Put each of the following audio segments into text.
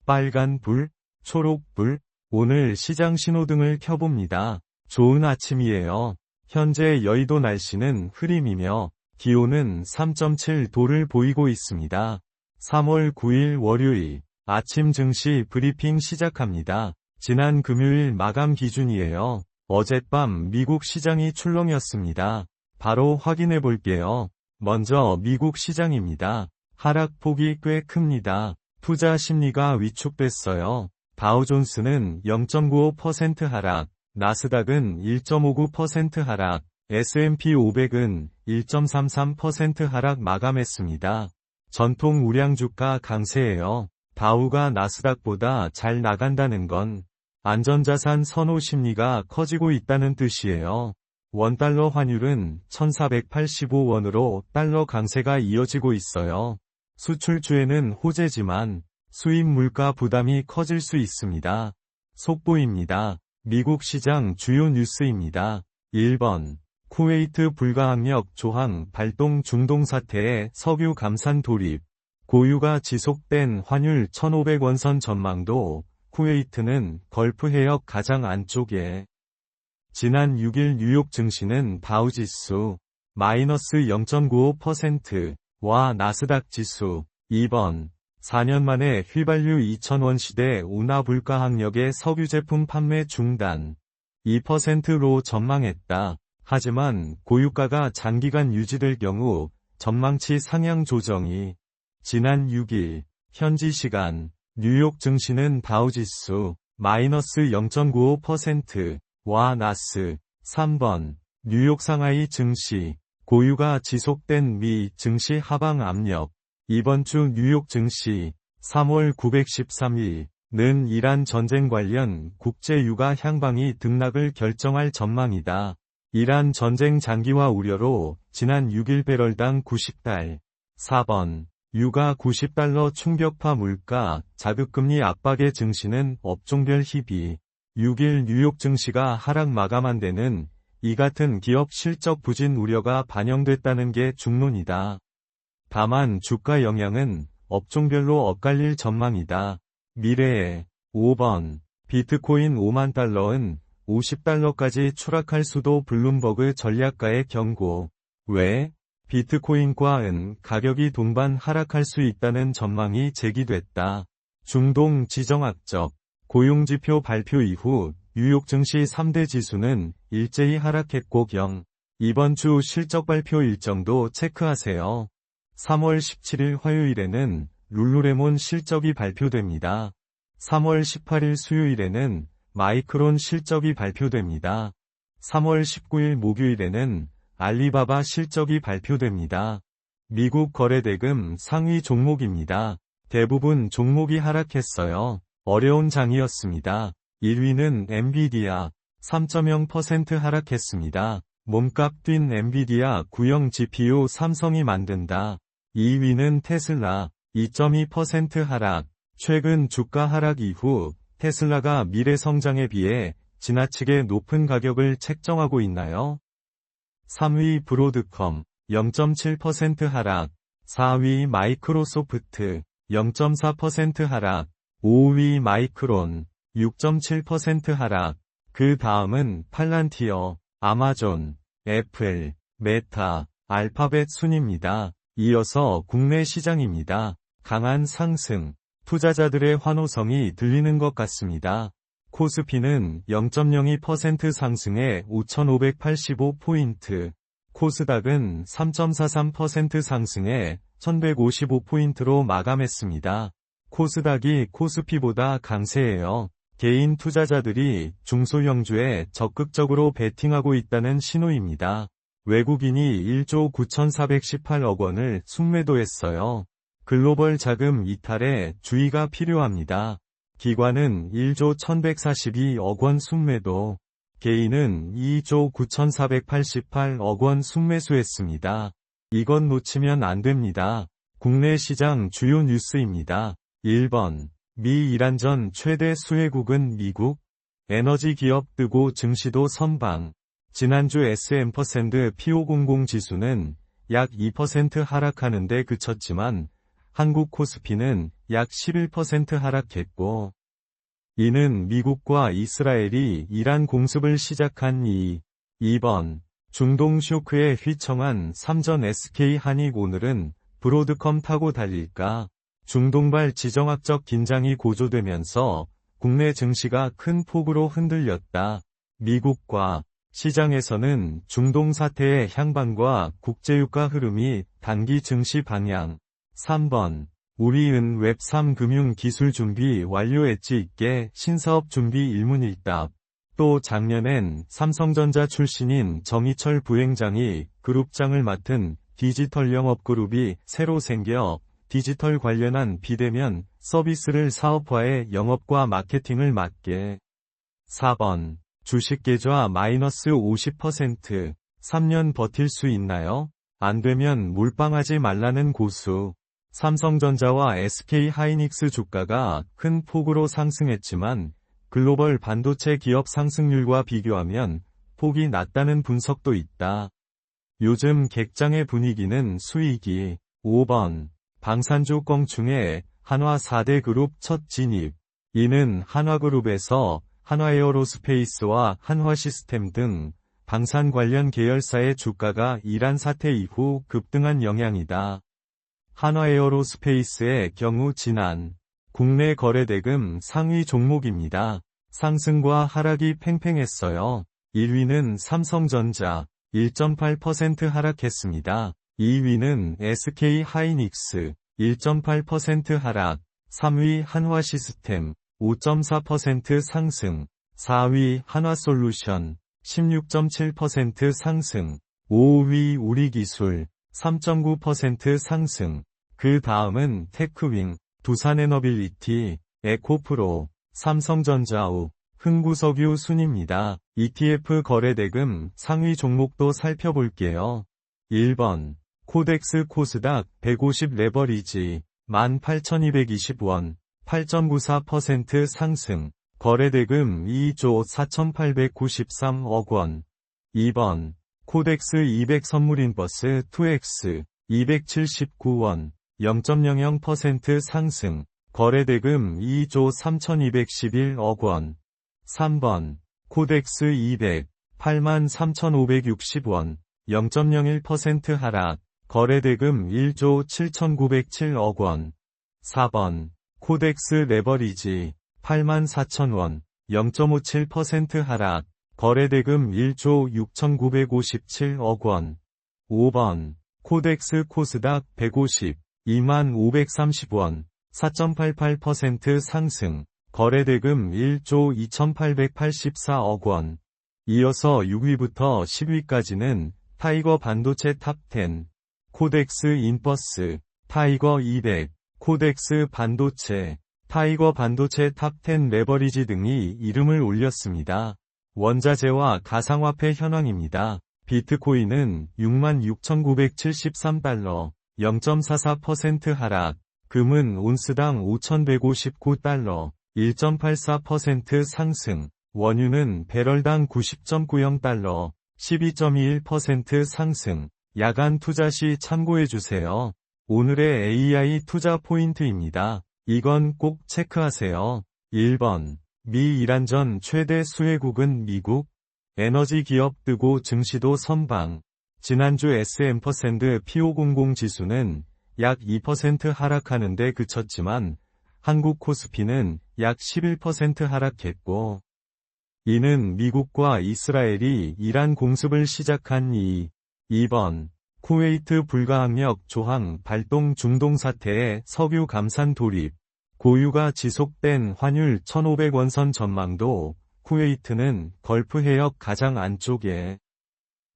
빨간불, 초록불, 오늘 시장 신호등을 켜봅니다. 좋은 아침이에요. 현재 여의도 날씨는 흐림이며 기온은 3.7도를 보이고 있습니다. 3월 9일 월요일 아침 증시 브리핑 시작합니다. 지난 금요일 마감 기준이에요. 어젯밤 미국 시장이 출렁였습니다. 바로 확인해 볼게요. 먼저 미국 시장입니다. 하락폭이 꽤 큽니다. 투자 심리가 위축됐어요. 다우존스는 0.95% 하락, 나스닥은 1.59% 하락, S&P 500은 1.33% 하락 마감했습니다. 전통 우량주가 강세예요. 다우가 나스닥보다 잘 나간다는 건 안전자산 선호 심리가 커지고 있다는 뜻이에요. 원달러 환율은 1485원으로 달러 강세가 이어지고 있어요. 수출주에는 호재지만 수입 물가 부담이 커질 수 있습니다. 속보입니다. 미국 시장 주요 뉴스입니다. 1번. 쿠웨이트 불가항력 조항 발동 중동 사태에 석유 감산 돌입. 고유가 지속된 환율 1500원 선 전망도 쿠웨이트는 걸프 해역 가장 안쪽에. 지난 6일 뉴욕 증시는 다우지수 마이너스 0.95%와 나스닥 지수 2번 4년 만에 휘발유 2000원 시대 운하 불가항력의 석유 제품 판매 중단 2%로 전망했다. 하지만 고유가가 장기간 유지될 경우 전망치 상향 조정이. 지난 6일 현지 시간 뉴욕 증시는 다우지수 마이너스 0.95%와 나스 3번 뉴욕 상하이 증시 고유가 지속된 미 증시 하방 압력. 이번 주 뉴욕 증시 3월 913일는 이란 전쟁 관련 국제 유가 향방이 등락을 결정할 전망이다. 이란 전쟁 장기화 우려로 지난 6일 배럴당 90달러. 4번 유가 90달러 충격파 물가 자급금리 압박의 증시는 업종별 희비. 6일 뉴욕 증시가 하락 마감한 데는 이 같은 기업 실적 부진 우려가 반영됐다는 게 중론이다. 다만 주가 영향은 업종별로 엇갈릴 전망이다. 미래에 5번 비트코인 5만 달러는 50달러까지 추락할 수도 블룸버그 전략가의 경고. 왜? 비트코인과 은 가격이 동반 하락할 수 있다는 전망이 제기됐다. 중동 지정학적 고용지표 발표 이후 뉴욕 증시 3대 지수는 일제히 하락했고 이번 주 실적 발표 일정도 체크하세요. 3월 17일 화요일에는 룰루레몬 실적이 발표됩니다. 3월 18일 수요일에는 마이크론 실적이 발표됩니다. 3월 19일 목요일에는 알리바바 실적이 발표됩니다. 미국 거래대금 상위 종목입니다. 대부분 종목이 하락했어요. 어려운 장이었습니다. 1위는 엔비디아 3.0% 하락했습니다. 몸값 뛴 엔비디아 구형 GPU 삼성이 만든다. 2위는 테슬라 2.2% 하락. 최근 주가 하락 이후 테슬라가 미래 성장에 비해 지나치게 높은 가격을 책정하고 있나요? 3위 브로드컴 0.7% 하락. 4위 마이크로소프트 0.4% 하락. 5위 마이크론 6.7% 하락. 그 다음은 팔란티어, 아마존, 애플, 메타, 알파벳 순입니다. 이어서 국내 시장입니다. 강한 상승. 투자자들의 환호성이 들리는 것 같습니다. 코스피는 0.02% 상승해 5,585포인트. 코스닥은 3.43% 상승해 1,155포인트로 마감했습니다. 코스닥이 코스피보다 강세예요. 개인 투자자들이 중소형주에 적극적으로 베팅하고 있다는 신호입니다. 외국인이 1조 9,418억 원을 순매도했어요. 글로벌 자금 이탈에 주의가 필요합니다. 기관은 1조 1,142억 원 순매도, 개인은 2조 9,488억 원 순매수했습니다. 이건 놓치면 안 됩니다. 국내 시장 주요 뉴스입니다. 1번. 미 이란전 최대 수혜국은 미국. 에너지 기업 뜨고 증시도 선방. 지난주 S&P 500 지수는 약 2% 하락하는 데 그쳤지만 한국 코스피는 약 11% 하락했고, 이는 미국과 이스라엘이 이란 공습을 시작한 2번 중동 쇼크에 휘청한 3전 SK 한익. 오늘은 브로드컴 타고 달릴까? 중동발 지정학적 긴장이 고조되면서 국내 증시가 큰 폭으로 흔들렸다. 미국과 시장에서는 중동 사태의 향방과 국제유가 흐름이 단기 증시 방향. 3번 우리은 웹3 금융 기술 준비 완료 엣지 있게 신사업 준비 일문일답. 또 작년엔 삼성전자 출신인 정희철 부행장이 그룹장을 맡은 디지털 영업그룹이 새로 생겨 디지털 관련한 비대면 서비스를 사업화해 영업과 마케팅을 맡게. 4번 주식 계좌 마이너스 50%. 3년 버틸 수 있나요? 안 되면 몰빵하지 말라는 고수. 삼성전자와 SK 하이닉스 주가가 큰 폭으로 상승했지만 글로벌 반도체 기업 상승률과 비교하면 폭이 낮다는 분석도 있다. 요즘 객장의 분위기는 수익이. 5번 방산주 껑충의 한화 4대 그룹 첫 진입. 이는 한화그룹에서 한화에어로스페이스와 한화시스템 등 방산 관련 계열사의 주가가 이란 사태 이후 급등한 영향이다. 한화에어로스페이스의 경우 지난 국내 거래대금 상위 종목입니다. 상승과 하락이 팽팽했어요. 1위는 삼성전자 1.8% 하락했습니다. 2위는 SK 하이닉스 1.8% 하락, 3위 한화시스템 5.4% 상승, 4위 한화솔루션 16.7% 상승, 5위 우리기술 3.9% 상승. 그 다음은 테크윙, 두산에너빌리티, 에코프로, 삼성전자우, 흥구석유 순입니다. ETF 거래대금 상위 종목도 살펴볼게요. 1번 코덱스 코스닥 150 레버리지 18,220원 8.94% 상승. 거래대금 2조 4,893억 원. 2번 코덱스 200 선물인버스 2X 279원 0.00% 상승. 거래대금 2조 3,211억 원. 3번 코덱스 200 83,560원 0.01% 하락. 거래대금 1조 7,907억 원. 4번 코덱스 레버리지 84,000원 0.57% 하락. 거래대금 1조 6,957억 원. 5번 코덱스 코스닥 150 2530원 4.88% 상승. 거래대금 1조 2884억 원. 이어서 6위부터 10위까지는 타이거 반도체 탑10, 코덱스 인버스, 타이거 200, 코덱스 반도체, 타이거 반도체 탑10 레버리지 등이 이름을 올렸습니다. 원자재와 가상화폐 현황입니다. 비트코인은 66,973달러, 0.44% 하락. 금은 온스당 5,159달러, 1.84% 상승. 원유는 배럴당 90.90달러, 12.21% 상승. 야간 투자 시 참고해주세요. 오늘의 AI 투자 포인트입니다. 이건 꼭 체크하세요. 1번. 미 이란전 최대 수혜국은 미국. 에너지 기업 뜨고 증시도 선방. 지난주 S&P500 지수는 약 2% 하락하는 데 그쳤지만 한국 코스피는 약 11% 하락했고, 이는 미국과 이스라엘이 이란 공습을 시작한 2번 쿠웨이트 불가항력 조항 발동 중동 사태의 석유 감산 돌입, 고유가 지속된 환율 1,500원 선 전망도. 쿠웨이트는 걸프 해역 가장 안쪽에.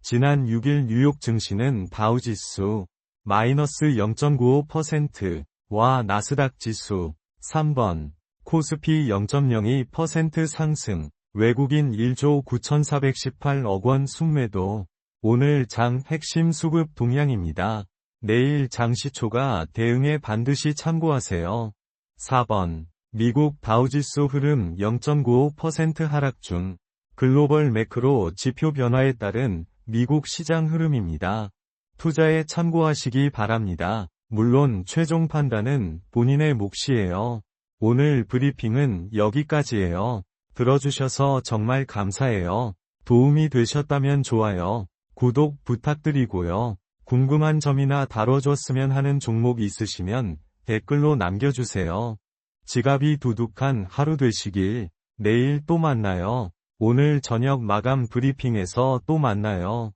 지난 6일 뉴욕 증시는 다우지수 마이너스 0.95%와 나스닥 지수 3번 코스피 0.02% 상승. 외국인 1조 9,418억 원 순매도. 오늘 장 핵심 수급 동향입니다. 내일 장시초가 대응에 반드시 참고하세요. 4번 미국 다우지수 흐름 0.95% 하락 중. 글로벌 매크로 지표 변화에 따른 미국 시장 흐름입니다. 투자에 참고하시기 바랍니다. 물론 최종 판단은 본인의 몫이에요. 오늘 브리핑은 여기까지예요. 들어주셔서 정말 감사해요. 도움이 되셨다면 좋아요, 구독 부탁드리고요. 궁금한 점이나 다뤄줬으면 하는 종목 있으시면 댓글로 남겨주세요. 지갑이 두둑한 하루 되시길. 내일 또 만나요. 오늘 저녁 마감 브리핑에서 또 만나요.